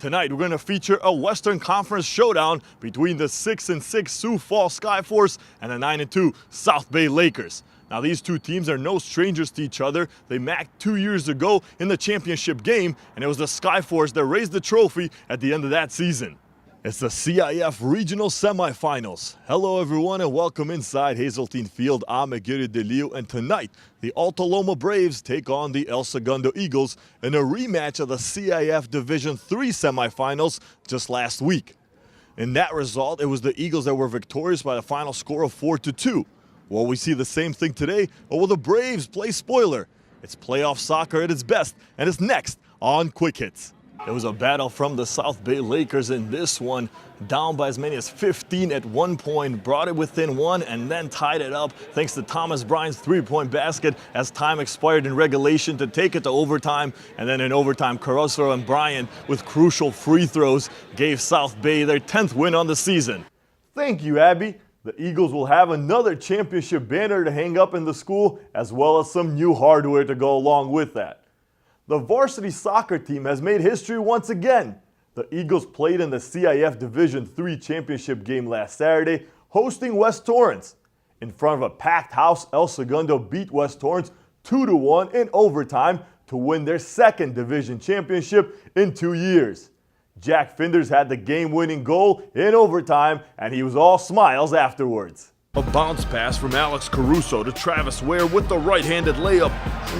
Tonight, we're going to feature a Western Conference showdown between the 6-6 Sioux Falls Skyforce and the 9-2 South Bay Lakers. Now, these two teams are no strangers to each other. They met 2 years ago in the championship game, and it was the Skyforce that raised the trophy at the end of that season. It's the CIF Regional Semifinals. Hello everyone and welcome inside Hazeltine Field. I'm Egidio Deliu, and tonight the Alta Loma Braves take on the El Segundo Eagles in a rematch of the CIF Division III semifinals just last week. In that result, it was the Eagles that were victorious by the final score of 4-2. Will we see the same thing today, or will the Braves play spoiler? It's playoff soccer at its best, and it's next on Quick Hits. It was a battle from the South Bay Lakers in this one, down by as many as 15 at one point, brought it within one and then tied it up thanks to Thomas Bryant's three-point basket as time expired in regulation to take it to overtime. And then in overtime, Caruso and Bryant with crucial free throws gave South Bay their 10th win on the season. Thank you, Abby. The Eagles will have another championship banner to hang up in the school, as well as some new hardware to go along with that. The varsity soccer team has made history once again. The Eagles played in the CIF Division III championship game last Saturday, hosting West Torrance. In front of a packed house, El Segundo beat West Torrance 2-1 in overtime to win their second division championship in 2 years. Jack Finders had the game-winning goal in overtime, and he was all smiles afterwards. A bounce pass from Alex Caruso to Travis Ware with the right-handed layup.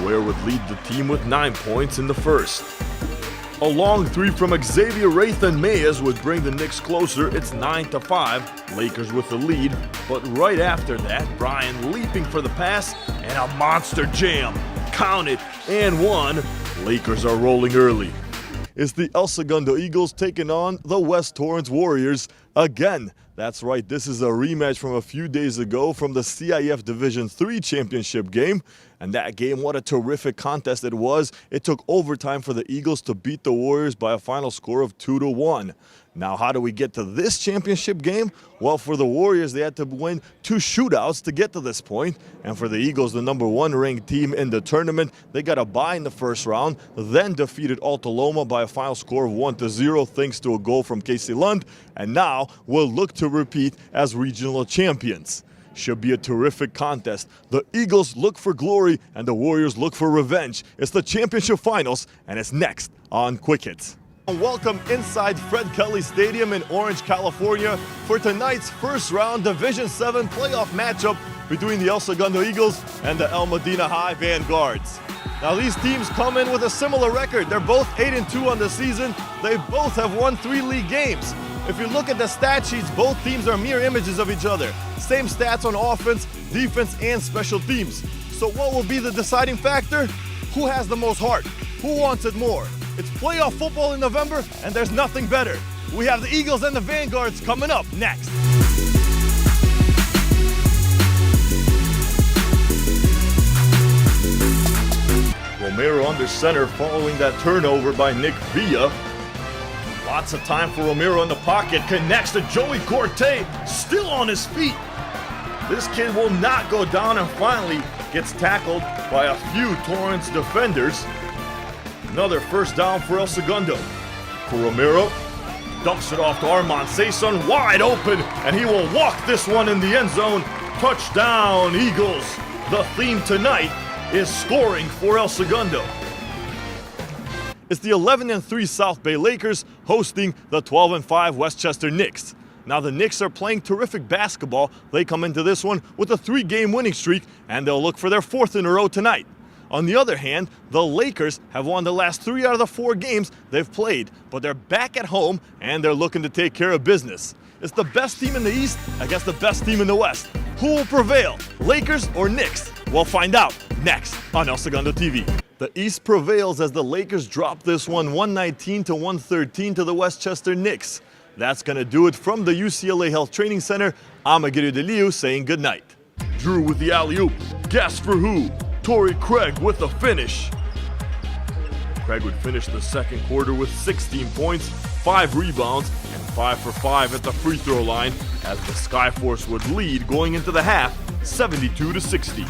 Ware would lead the team with 9 points in the first. A long three from Xavier Rathan Mayes would bring the Knicks closer. It's 9-5, Lakers with the lead. But right after that, Brian leaping for the pass and a monster jam. Count it, and one. Lakers are rolling early. It's the El Segundo Eagles taking on the West Torrance Warriors again. That's right, this is a rematch from a few days ago from the CIF Division III championship game. And that game, what a terrific contest it was. It took overtime for the Eagles to beat the Warriors by a final score of 2-1. Now, how do we get to this championship game? Well, for the Warriors, they had to win 2 shootouts to get to this point. And for the Eagles, the #1 ranked team in the tournament, they got a bye in the first round, then defeated Alta Loma by a final score of 1-0 thanks to a goal from Casey Lund, and now will look to repeat as regional champions. Should be a terrific contest. The Eagles look for glory and the Warriors look for revenge. It's the championship finals, and it's next on Quick Hits. Welcome inside Fred Kelly Stadium in Orange, California for tonight's first round Division VII playoff matchup between the El Segundo Eagles and the El Medina High Vanguards. Now, these teams come in with a similar record. They're both 8-2 on the season. They both have won 3 league games. If you look at the stat sheets, both teams are mirror images of each other. Same stats on offense, defense, and special teams. So what will be the deciding factor? Who has the most heart? Who wants it more? It's playoff football in November, and there's nothing better. We have the Eagles and the Vanguards coming up next. Romero under center following that turnover by Nick Villa. Lots of time for Romero in the pocket, connects to Joey Corte, still on his feet. This kid will not go down and finally gets tackled by a few Torrance defenders. Another first down for El Segundo. For Romero, dumps it off to Armand Saison, wide open, and he will walk this one in the end zone. Touchdown, Eagles. The theme tonight is scoring for El Segundo. It's the 11-3 South Bay Lakers hosting the 12-5 Westchester Knicks. Now, the Knicks are playing terrific basketball. They come into this one with a 3-game winning streak, and they'll look for their 4th in a row tonight. On the other hand, the Lakers have won the last 3 out of the 4 games they've played, but they're back at home and they're looking to take care of business. It's the best team in the East against the best team in the West. Who will prevail, Lakers or Knicks? We'll find out next on El Segundo TV. The East prevails as the Lakers drop this one 119-113 to the Westchester Knicks. That's going to do it from the UCLA Health Training Center. I'm Egidio Deliu saying goodnight. Drew with the alley-oop. Guess for who? Torrey Craig with the finish. Craig would finish the second quarter with 16 points, 5 rebounds, and 5 for 5 at the free throw line as the Skyforce would lead going into the half, 72-60.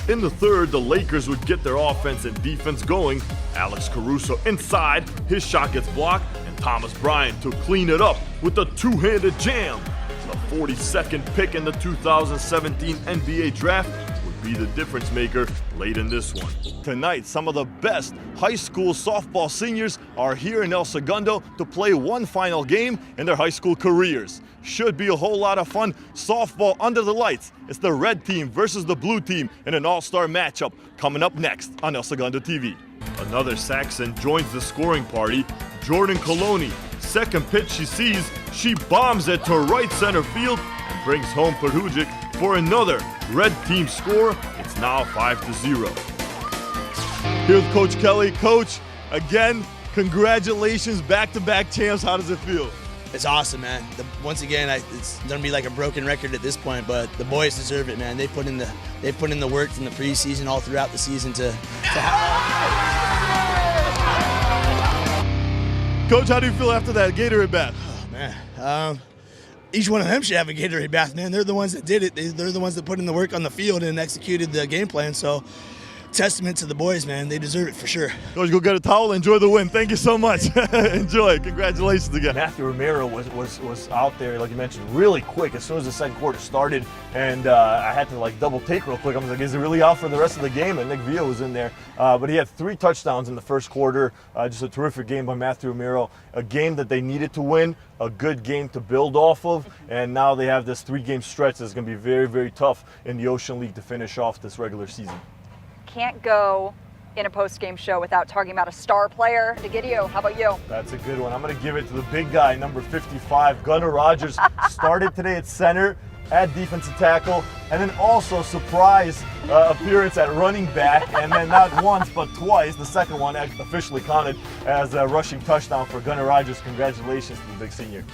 In the third, the Lakers would get their offense and defense going. Alex Caruso inside, his shot gets blocked, Thomas Bryant to clean it up with a two-handed jam. The 42nd pick in the 2017 NBA Draft would be the difference maker late in this one. Tonight, some of the best high school softball seniors are here in El Segundo to play one final game in their high school careers. Should be a whole lot of fun. Softball under the lights. It's the red team versus the blue team in an all-star matchup coming up next on El Segundo TV. Another Saxon joins the scoring party. Jordan Coloni. Second pitch she sees, she bombs it to right center field and brings home Perhujic for another red team score. It's now 5-0. Here with Coach Kelly. Coach, again, congratulations, back-to-back champs. How does it feel? It's awesome, man. Once again, it's gonna be like a broken record at this point, but the boys deserve it, man. They've put in the work from the preseason all throughout the season to Coach, how do you feel after that Gatorade bath? Oh, man. Each one of them should have a Gatorade bath, man. They're the ones that did it. They're the ones that put in the work on the field and executed the game plan. So, testament to the boys, man. They deserve it for sure. Coach, go get a towel. Enjoy the win. Thank you so much. Enjoy. Congratulations again. Matthew Romero was out there, like you mentioned, really quick as soon as the second quarter started, and I had to like double take real quick. I was like, is he really out for the rest of the game? And Nick Villa was in there, but he had 3 touchdowns in the first quarter. Just a terrific game by Matthew Romero. A game that they needed to win, a good game to build off of, and now they have this 3-game stretch that's going to be very, very tough in the Ocean League to finish off this regular season. Can't go in a post-game show without talking about a star player. Egidio, how about you? That's a good one. I'm going to give it to the big guy, number 55, Gunnar Rogers. Started today at center, at defensive tackle, and then also surprise appearance at running back, and then not once but twice. The second one officially counted as a rushing touchdown for Gunnar Rogers. Congratulations to the big senior.